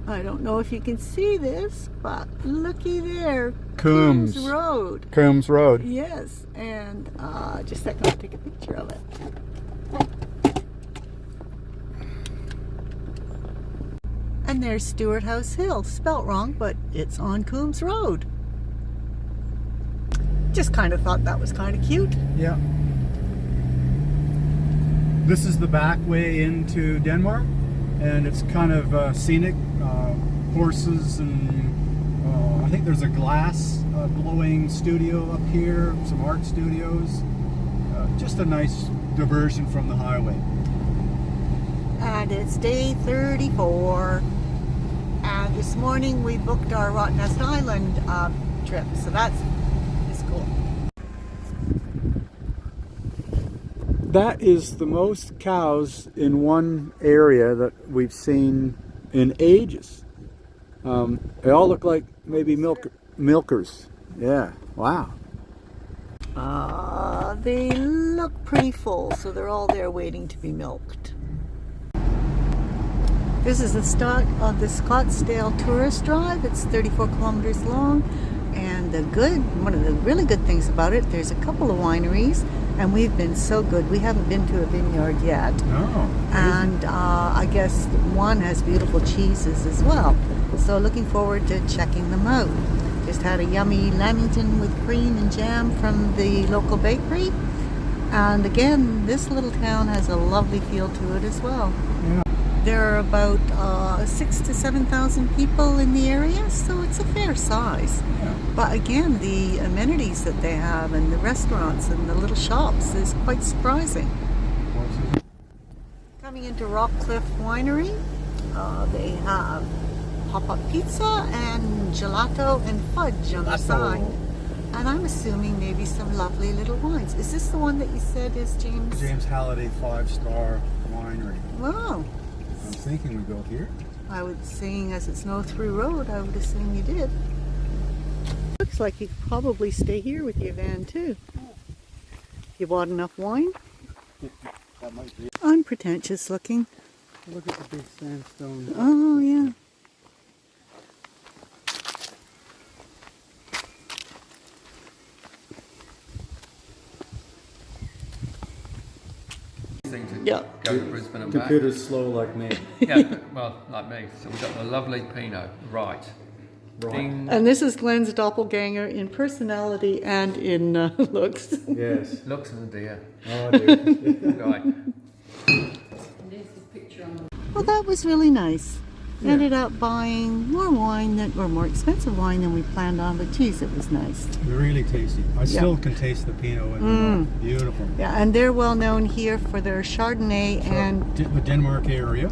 I don't know if you can see this, but looky there. Coombs Road. Coombs Road. Yes, and just a second, I'll take a picture of it. And there's Stewart House Hill, spelt wrong, but it's on Coombs Road. Just kind of thought that was kind of cute. Yeah. This is the back way into Denmark, and it's kind of scenic. Horses, and I think there's a glass blowing studio up here, some art studios. Just a nice diversion from the highway. And it's day 34. And this morning we booked our Rottnest Island trip, so that's cool. That is the most cows in one area that we've seen in ages. They all look like maybe milkers. Yeah, wow. They look pretty full, so they're all there waiting to be milked. This is the start of the Scottsdale Tourist Drive. It's 34 kilometers long, and one of the really good things about it, there's a couple of wineries, and we've been so good. We haven't been to a vineyard yet. Oh. And I guess one has beautiful cheeses as well. So looking forward to checking them out. Just had a yummy lamington with cream and jam from the local bakery. And again, this little town has a lovely feel to it as well. Yeah. There are about 6,000 to 7,000 people in the area, so it's a fair size. Yeah. But again, the amenities that they have and the restaurants and the little shops is quite surprising. Coming into Rockcliffe Winery, they have pop-up pizza and gelato and fudge on the side. And I'm assuming maybe some lovely little wines. Is this the one that you said is James? James Halliday 5-star winery. Wow. I'm thinking we go here. I would, seeing as it's no through road, I would assume you did. Looks like you could probably stay here with your van too. You bought enough wine? That might be. Unpretentious looking. Look at the big sandstone. Oh yeah. To go to Brisbane and back. Computer's slow like me. Yeah, well, like me. So we've got the lovely Pinot. Right. Ding. And this is Glenn's doppelganger in personality and in looks. Yes. Looks of the deer. Oh, dear. Right. Well, that was really nice. Yeah. Ended up buying more wine or more expensive wine than we planned on, but geez, it was nice. Really tasty. I still can taste the Pinot in the mouth. Beautiful. Yeah, and they're well known here for their Chardonnay and the Denmark area.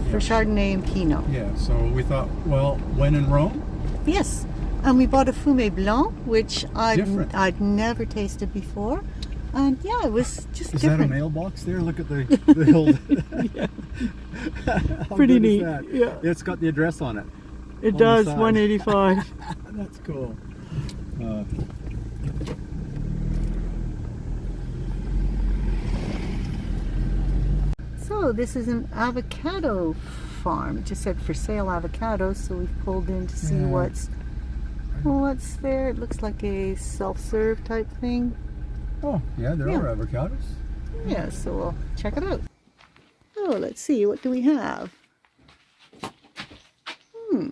For Chardonnay and Pinot. Yeah, so we thought, well, when in Rome? Yes, and we bought a Fumé Blanc, which I'd never tasted before. And yeah, it was just different. Is that a mailbox there? Look at the old... Yeah. Pretty neat. Yeah. It's got the address on it. It does, 185. That's cool. So this is an avocado farm. It just said for sale avocados, so we've pulled in to see what's there. It looks like a self-serve type thing. Oh, yeah, there are avocados. Yeah, so we'll check it out. Oh, let's see, what do we have?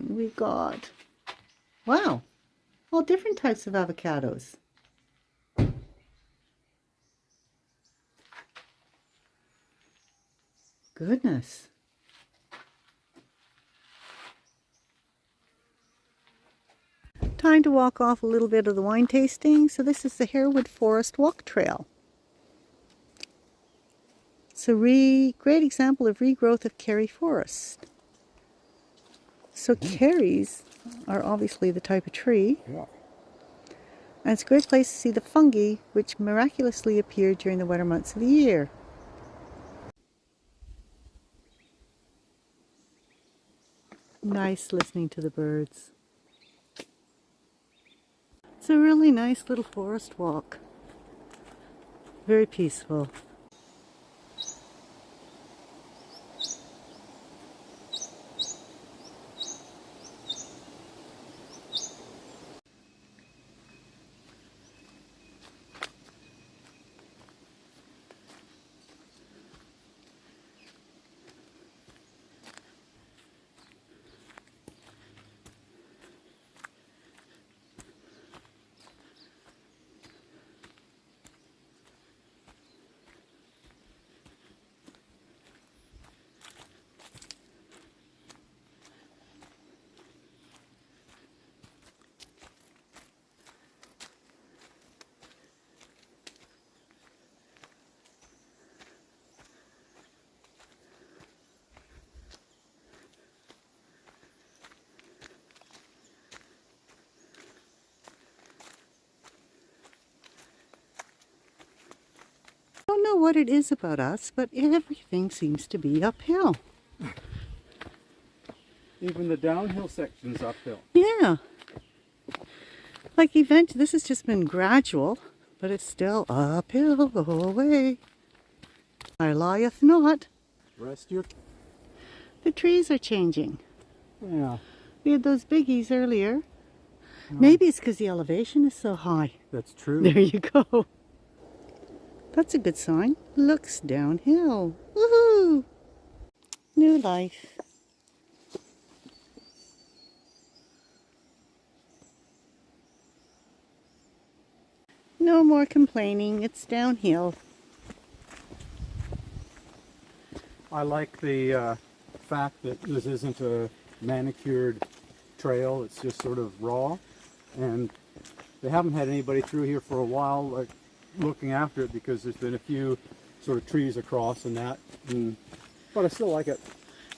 We've got, wow, all different types of avocados. Goodness. Time to walk off a little bit of the wine tasting. So this is the Harewood Forest Walk Trail. It's a great example of regrowth of Kerry forest. So kerries are obviously the type of tree. Yeah. And it's a great place to see the fungi which miraculously appear during the wetter months of the year. Nice listening to the birds. It's a really nice little forest walk. Very peaceful. don't know what it is about us, but everything seems to be uphill. Even the downhill section's uphill. Yeah. Like eventually, this has just been gradual, but it's still uphill the whole way. I lieth not. Rest your... The trees are changing. Yeah, We had those biggies earlier. Maybe it's because the elevation is so high. that's true. There you go. That's a good sign. Looks downhill. Woohoo! New life. No more complaining. It's downhill. I like the fact that this isn't a manicured trail. It's just sort of raw, and they haven't had anybody through here for a while, like looking after it, because there's been a few sort of trees across and that. But I still like it.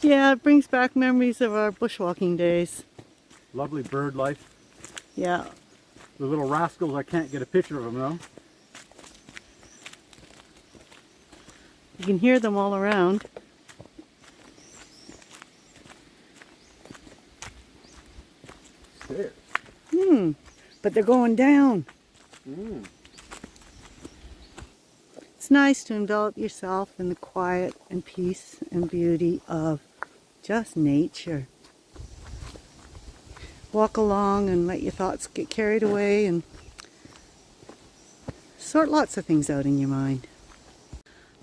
Yeah, it brings back memories of our bushwalking days. Lovely bird life. Yeah. The little rascals, I can't get a picture of them though. You can hear them all around. Stairs. But they're going down. It's nice to envelop yourself in the quiet and peace and beauty of just nature. Walk along and let your thoughts get carried away and sort lots of things out in your mind.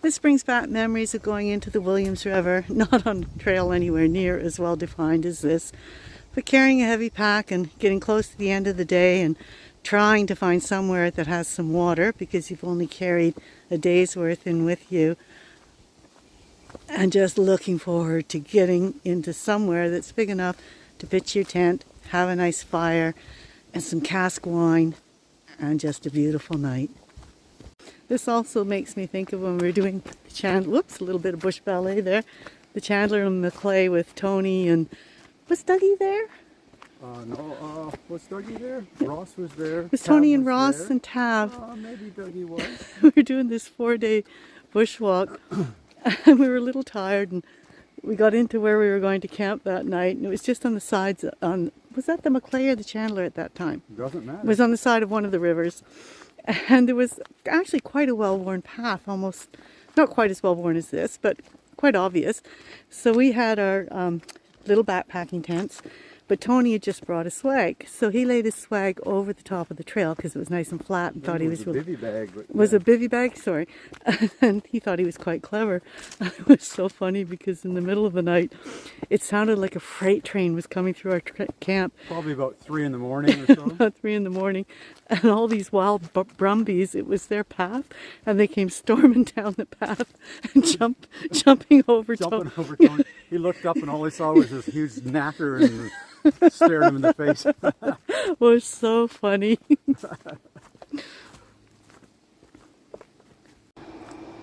This brings back memories of going into the Williams River, not on a trail anywhere near as well defined as this, but carrying a heavy pack and getting close to the end of the day and trying to find somewhere that has some water because you've only carried a day's worth in with you, and just looking forward to getting into somewhere that's big enough to pitch your tent, have a nice fire and some cask wine, and just a beautiful night. This also makes me think of when we were doing the Chandler, whoops, a little bit of bush ballet there, the Chandler and Maclay with Tony and, was Dougie there? No, was Dougie there? Ross was there. It was Tony Tab and was Ross there. and Tav. Maybe Dougie was. We were doing this 4-day bushwalk and we were a little tired, and we got into where we were going to camp that night, and it was just on the sides on, was that the Maclay or the Chandler at that time? Doesn't matter. It was on the side of one of the rivers, and there was actually quite a well-worn path, almost not quite as well-worn as this, but quite obvious. So we had our little backpacking tents, but Tony had just brought a swag, so he laid his swag over the top of the trail because it was nice and flat, and thought he was a bivy bag. But was a bivy bag, sorry. And he thought he was quite clever. It was so funny because in the middle of the night, it sounded like a freight train was coming through our camp. Probably about 3 in the morning or so. About 3 in the morning, and all these wild brumbies, it was their path, and they came storming down the path and jumping over Jumping over Tony. He looked up and all he saw was this huge knacker and stared him in the face. It was so funny.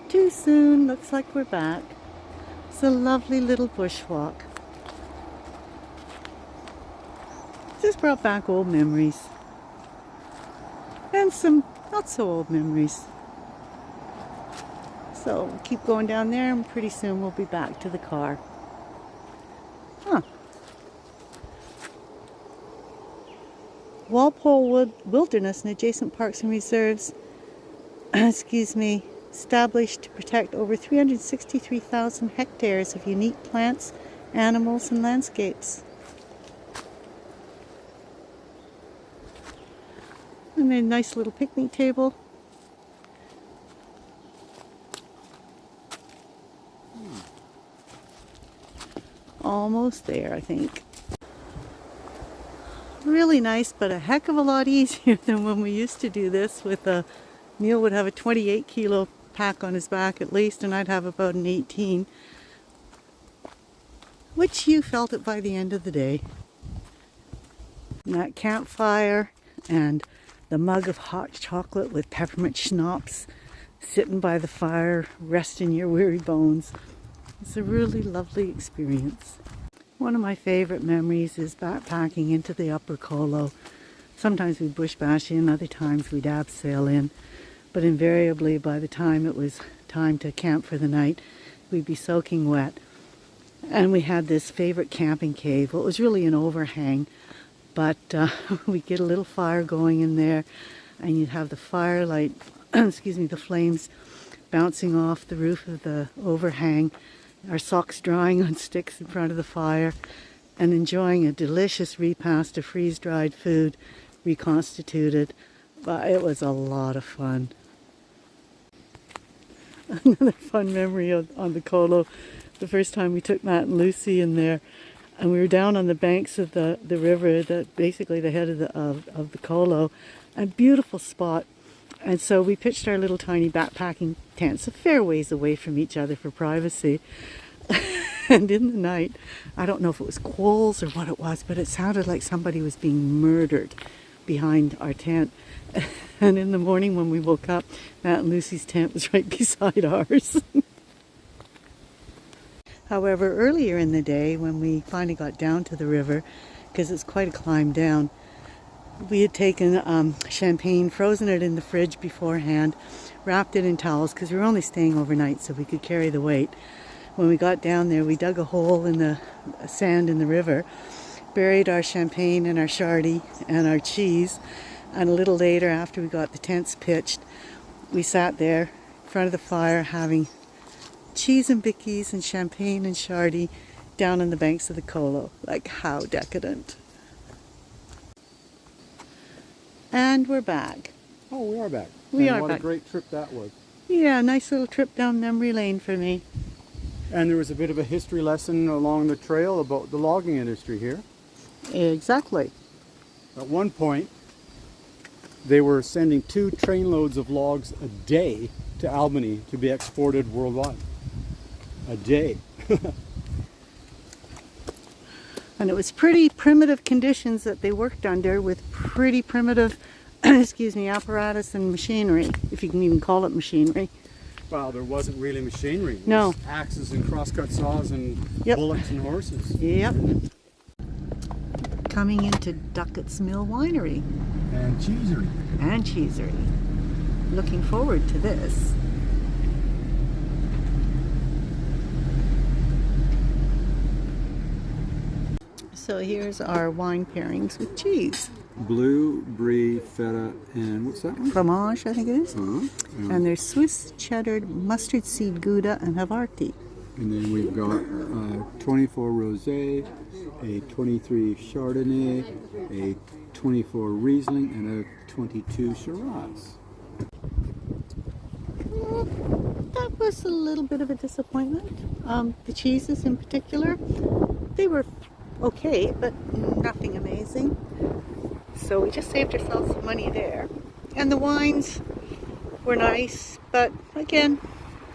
Too soon, looks like we're back. It's a lovely little bushwalk. Just brought back old memories. And some not so old memories. So we'll keep going down there, and pretty soon we'll be back to the car. Huh. Walpole Wilderness and adjacent parks and reserves, established to protect over 363,000 hectares of unique plants, animals, and landscapes. And a nice little picnic table. Almost there, I think. Really nice, but a heck of a lot easier than when we used to do this with Neil would have a 28 kilo pack on his back at least, and I'd have about an 18, which you felt it by the end of the day. And that campfire and the mug of hot chocolate with peppermint schnapps sitting by the fire, resting your weary bones. It's a really lovely experience. One of my favorite memories is backpacking into the Upper Colo. Sometimes we'd bush bash in, other times we'd abseil in, but invariably by the time it was time to camp for the night, we'd be soaking wet. And we had this favorite camping cave. Well, it was really an overhang, but we'd get a little fire going in there, and you'd have the firelight, excuse me, the flames bouncing off the roof of the overhang, our socks drying on sticks in front of the fire, and enjoying a delicious repast of freeze-dried food, reconstituted. But it was a lot of fun. Another fun memory on the Colo, the first time we took Matt and Lucy in there, and we were down on the banks of the river, basically the head of the Colo, a beautiful spot. And so we pitched our little tiny backpacking tents a fair ways away from each other for privacy. And in the night, I don't know if it was quolls or what it was, but it sounded like somebody was being murdered behind our tent. And in the morning when we woke up, Matt and Lucy's tent was right beside ours. However, earlier in the day, when we finally got down to the river, because it's quite a climb down, we had taken champagne, frozen it in the fridge beforehand, wrapped it in towels, because we were only staying overnight so we could carry the weight. When we got down there, we dug a hole in the sand in the river, buried our champagne and our shardy and our cheese, and a little later, after we got the tents pitched, we sat there in front of the fire having cheese and bickies and champagne and shardy down on the banks of the Colo. Like, how decadent. And we're back. Oh, we are back. We and are what back. a great trip that was. Yeah, nice little trip down memory lane for me. And there was a bit of a history lesson along the trail about the logging industry here. Exactly. At one point, they were sending 2 trainloads of logs a day to Albany to be exported worldwide. A day. And it was pretty primitive conditions that they worked under, with pretty primitive, excuse me, apparatus and machinery, if you can even call it machinery. Well, there wasn't really machinery. It No. was axes and crosscut saws and Yep. bullocks and horses. Yep. Coming into Duckett's Mill Winery And cheesery. and Cheesery. Looking forward to this. So here's our wine pairings with cheese. Blue, brie, feta, and what's that one? Fromage, I think it is. Uh-huh. And there's Swiss cheddar, mustard seed Gouda, and Havarti. And then we've got 24 Rosé, a 23 Chardonnay, a 24 Riesling, and a 22 Shiraz. That was a little bit of a disappointment. The cheeses in particular, they were okay, but nothing amazing. So we just saved ourselves some money there. And the wines were nice, but again,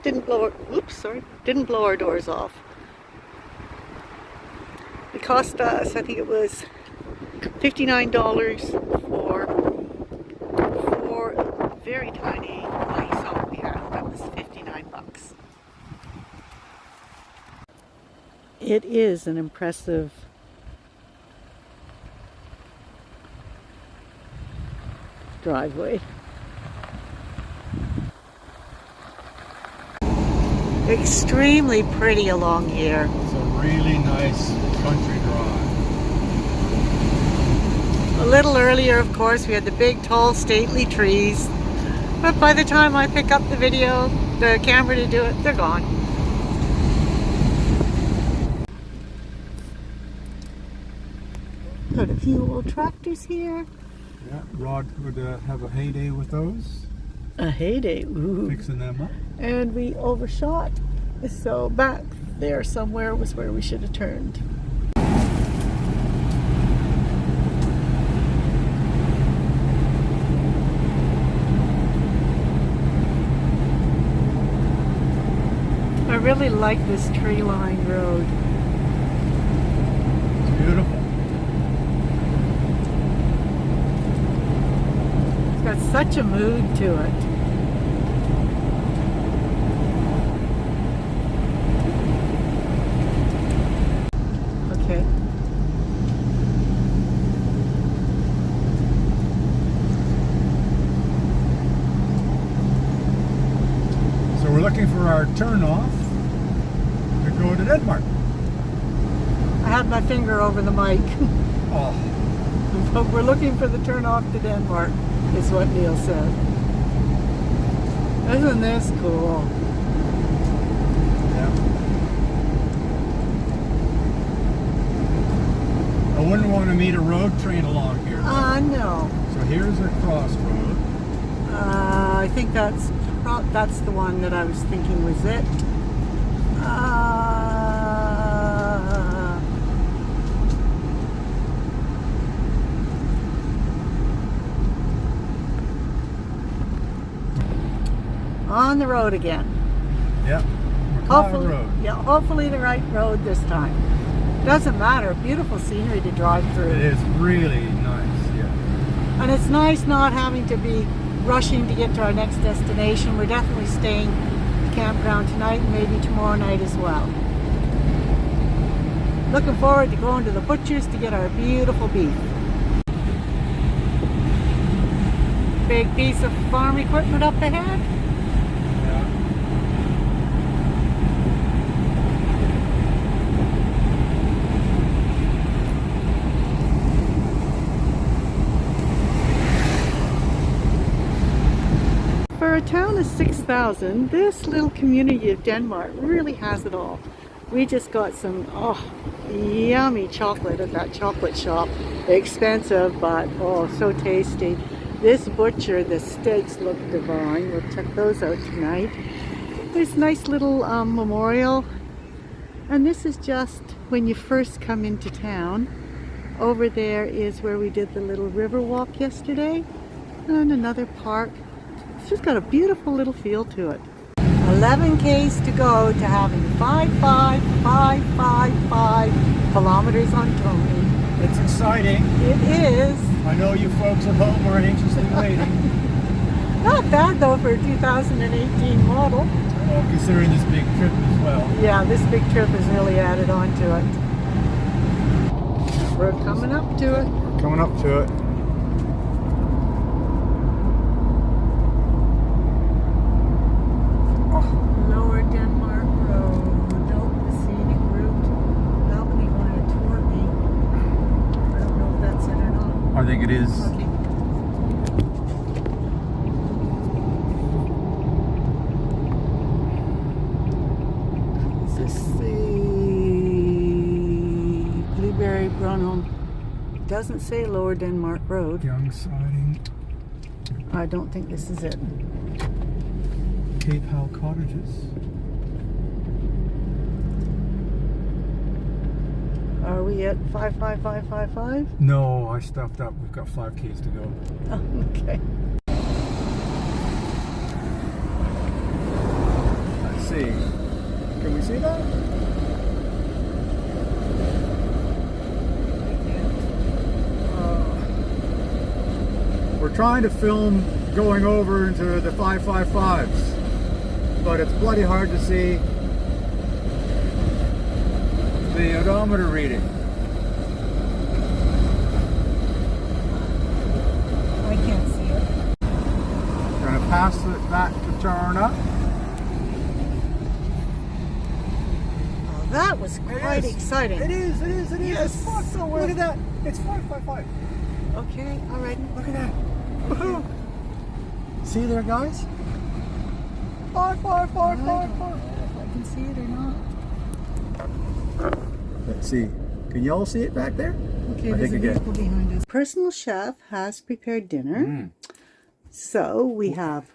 didn't blow our doors off. It cost us, I think it was $59 for 4 very tiny ice we had. That was $59. It is an impressive driveway. Extremely pretty along here. It's a really nice country drive. A little earlier, of course, we had the big, tall, stately trees. But by the time I pick up the camera to do it, they're gone. Got a few old tractors here. Yeah, Rod would have a heyday with those, A heyday, ooh. fixing them up. And we overshot. So back there somewhere was where we should have turned. I really like this tree-lined road. It's beautiful. It's got such a mood to it. Okay. So we're looking our turnoff to go to Denmark. I had my finger over the mic. Oh, But we're looking for the turnoff to Denmark, is what Neil said. Isn't this cool? yeah. I wouldn't want to meet a road train along here. No. So here's a crossroad. I think that's the one that I was thinking was it. On the road again. Yep. Hopefully, Road. yeah, hopefully the right road this time. Doesn't matter. Beautiful scenery to drive through. It is really nice, yeah. And it's nice not having to be rushing to get to our next destination. We're definitely staying at the campground tonight and maybe tomorrow night as well. Looking forward to going to the butcher's to get our beautiful beef. Big piece of farm equipment up ahead. For a town of 6,000, this little community of Denmark really has it all. We just got some yummy chocolate at that chocolate shop. Expensive, but so tasty. This butcher, the steaks look divine. We'll check those out tonight. There's a nice little memorial. And this is just when you first come into town. Over there is where we did the little river walk yesterday. And another park. It's just got a beautiful little feel to it. 11 Ks to go to having 55555 kilometers on Tony. It's exciting. It is. I know you folks at home are anxiously waiting. Not bad though for a 2018 model. Well, considering this big trip as well. Yeah, this big trip has really added on to it. We're coming up to it. We're coming up to it. Lower Denmark Road. Nope, the scenic route. Nobody wanted to tour me. I don't know if that's it or not. I think it is. Okay. Is this the Blueberry Brunholm? It doesn't say Lower Denmark Road. Young siding. I don't think this is it. Cape Howe Cottages. Are we at 55555? No, I stuffed up. We've got 5 Ks to go. Oh, okay. Let's see. Can we see that? We're trying to film going over into the 555s, but it's bloody hard to see the odometer reading. I can't see it. Gonna pass that to turn up. Oh, that was quite exciting. It is. Yes, so Look at that. It's 555. Okay, all right. Look at that. Woohoo. See there, guys? 55555. I don't know if I can see it or not. Let's see. Can you all see it back there? Okay, I there's a think again. vehicle behind us. Personal chef has prepared dinner. So we have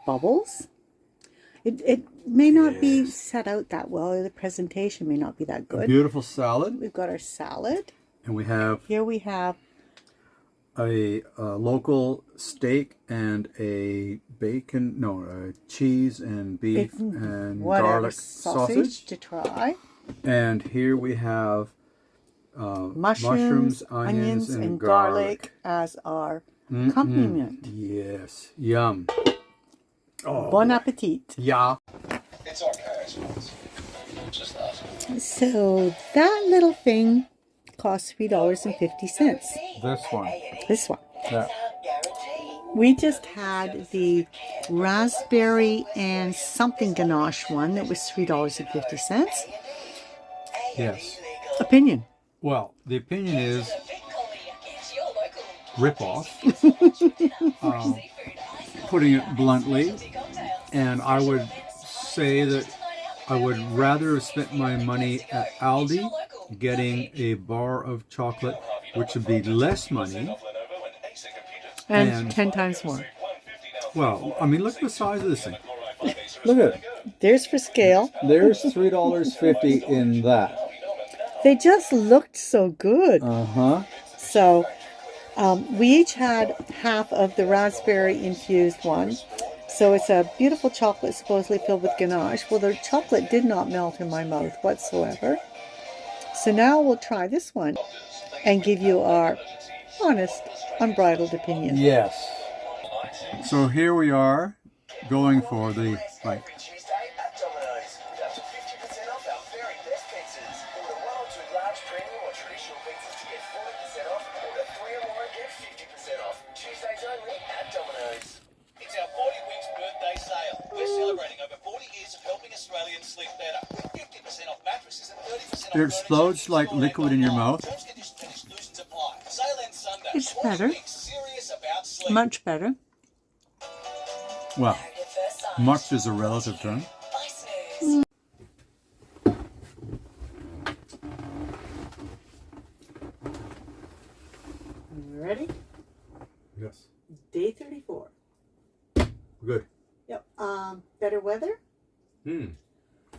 bubbles. It may not be set out that well. The presentation may not be that good. Beautiful salad. We've got our salad. And we have Here we have a local steak and a cheese and beef and garlic sausage. to try. And here we have Mushrooms, onions, and garlic as our accompaniment. Yes. Yum. Oh. Bon appetit. Yeah. It's okay, just that. So that little thing costs $3.50. This one. This one. Yeah. We just had the raspberry and something ganache one that was $3.50. Yes. Opinion. Well, the opinion is rip-off, putting it bluntly, and I would say that I would rather have spent my money at Aldi getting a bar of chocolate, which would be less money. And 10 times more. Well, I mean, look at the size of this thing. Look at it. There's for scale. There's $3.50 in that. They just looked so good. Uh-huh. So we each had half of the raspberry infused one. So it's a beautiful chocolate supposedly filled with ganache. Well, the chocolate did not melt in my mouth whatsoever. So now we'll try this one and give you our honest, unbridled opinion. Yes. So here we are going for the like. Tuesday at Domino's with up to 50% off our very best pizzas. Order 1 or 2 large premium or traditional pizzas to get 40% off. Order 3 or more and get 50% off. Tuesdays only at Domino's. It's our 40 Weeks birthday sale. We're celebrating over 40 years of helping Australians sleep better. With 50% off mattresses and 30% off. It explodes like liquid in your mouth. It's better. Much better. Well, much is a relative term. Ready? Yes. Day 34. Good. Yep. Better weather.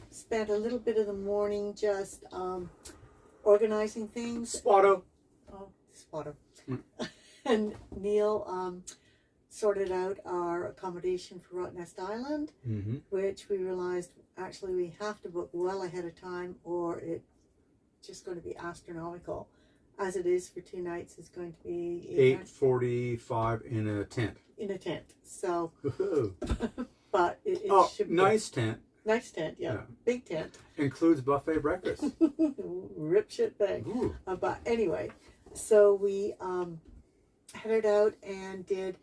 Spent a little bit of the morning just organizing things. Spotto. Oh, Spotto. And Neil sorted out our accommodation for Rottnest Island, which we realized actually we have to book well ahead of time or it's just going to be astronomical. As it is for 2 nights, it's going to be $8.45 in a tent. In a tent. So, but it should be nice tent. Nice tent, yeah. Big tent. Includes buffet breakfast. Rip shit bag. But anyway, so we headed out and did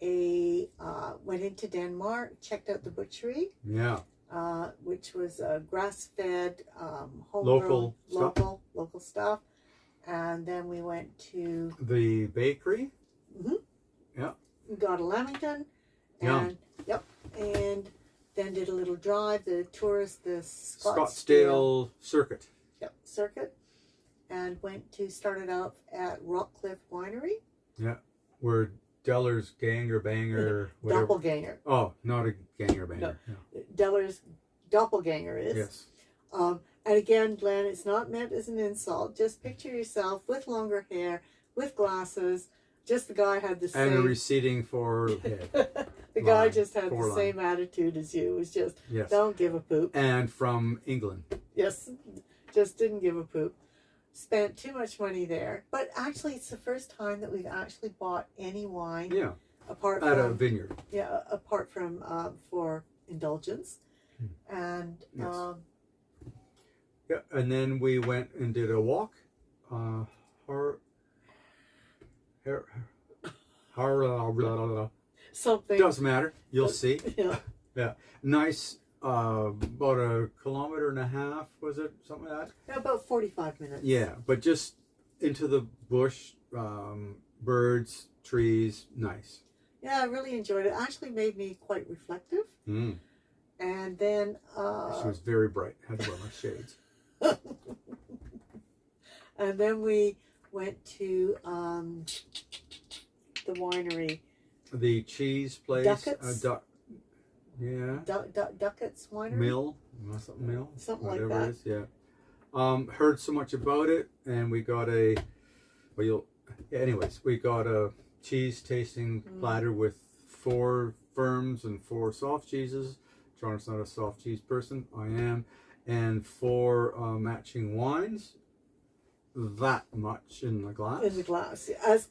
went into Denmark, checked out the butchery. Yeah. Which was grass-fed, homegrown, local stuff. And then we went to the bakery. Yeah. We got a lamington. And and then did a little drive, the Scottsdale circuit. Yep, circuit. And started out at Rockcliffe Winery. Yeah, where Deller's ganger banger, whatever. Doppelganger. Oh, not a ganger banger. No. Deller's doppelganger is. Yes. And again, Glenn, it's not meant as an insult. Just picture yourself with longer hair, with glasses. Just the guy had the same. And a receding forehead. The guy just had the same attitude as you. It was just, don't give a poop. And from England. Yes, just didn't give a poop. Spent too much money there. But actually, it's the first time that we've actually bought any wine. Yeah. Apart at from a vineyard. Yeah, apart from for indulgence. And yeah, and then we went and did a walk. Something doesn't matter. You'll see. Yeah. Yeah. Nice. About a kilometer and a half, was it? Something like that? Yeah, about 45 minutes. Yeah, but just into the bush, birds, trees, nice. Yeah, I really enjoyed it. It actually made me quite reflective. And then she was very bright. Had to wear my shades. And then we went to the winery. The cheese place. Duckett's. Yeah. Duckett's Winery? Mill. Something whatever like that. It is, yeah. Heard so much about it, and we got we got a cheese tasting platter with 4 firms and 4 soft cheeses. John's not a soft cheese person. I am. And 4 matching wines. That much in the glass. In the glass. As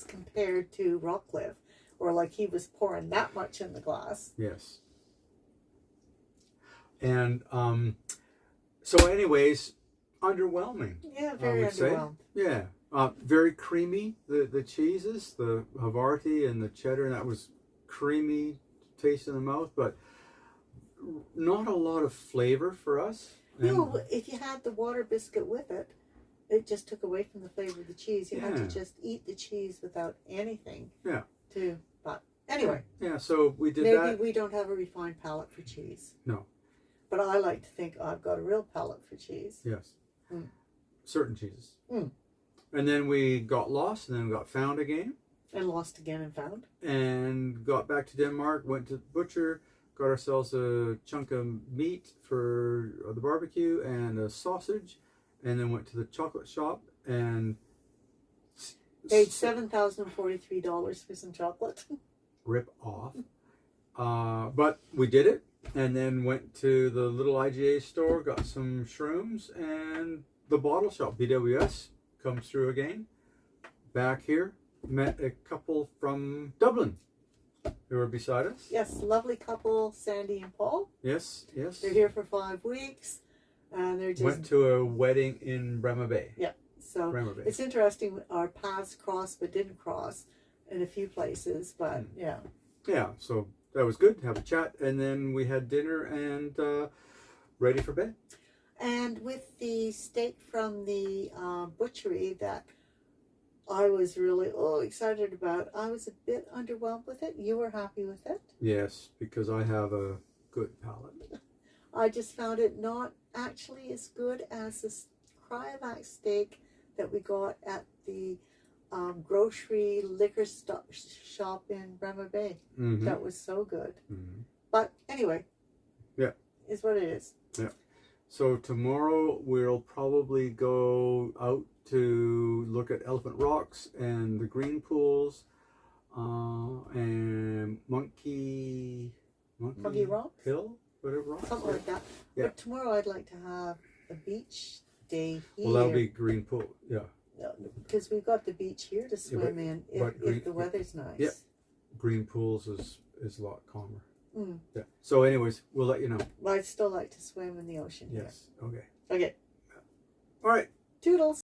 compared to Rockcliffe. Or like he was pouring that much in the glass. Yes. And so anyways, underwhelming. Yeah, very underwhelmed. Yeah. Very creamy, the cheeses, the Havarti and the cheddar, and that was creamy taste in the mouth, but not a lot of flavor for us. No, if you had the water biscuit with it, it just took away from the flavor of the cheese. You had to Yeah. just eat the cheese without anything. Yeah. But anyway, Yeah, so we did maybe that. we don't have a refined palate for cheese. No. But I like to think I've got a real palate for cheese. Yes. Mm. Certain cheeses. Mm. And then we got lost, and then got found again, And lost again and found. and got back to Denmark, went to the butcher, got ourselves a chunk of meat for the barbecue and a sausage, and then went to the chocolate shop and Paid $7,043 for some chocolate. rip off. But we did it, and then went to the little IGA store, got some shrooms, and the bottle shop, BWS, comes through again. Back here, met a couple from Dublin who were beside us. Yes, lovely couple, Sandy and Paul. Yes, yes. They're here for 5 weeks, and they're just Went to a wedding in Bremer Bay. yeah. So Bremer Bay. it's interesting. Our paths crossed, but didn't cross in a few places. But yeah, Yeah, so that was good. Have a chat, and then we had dinner and ready for bed. and with the steak from the butchery that I was really excited about, I was a bit underwhelmed with it. You were happy with it. Yes, because I have a good palate. I just found it not actually as good as this cryovac steak that we got at the grocery liquor shop in Bremer Bay. Mm-hmm. That was so good. Mm-hmm. But anyway, Yeah. is what it is. Yeah. So tomorrow we'll probably go out to look at Elephant Rocks and the green pools, and Monkey Rock? Hill, whatever rock. Something like that. Yeah. But tomorrow I'd like to have a beach day here. Well, that'll be green pool. Yeah. Because we've got the beach here to swim but- in but green- if the weather's nice. Yeah. Green pools is a lot calmer. Mm. Yeah. So, anyways, we'll let you know. But I'd still like to swim in the ocean Yes. Okay. here. Okay. All right. Toodles.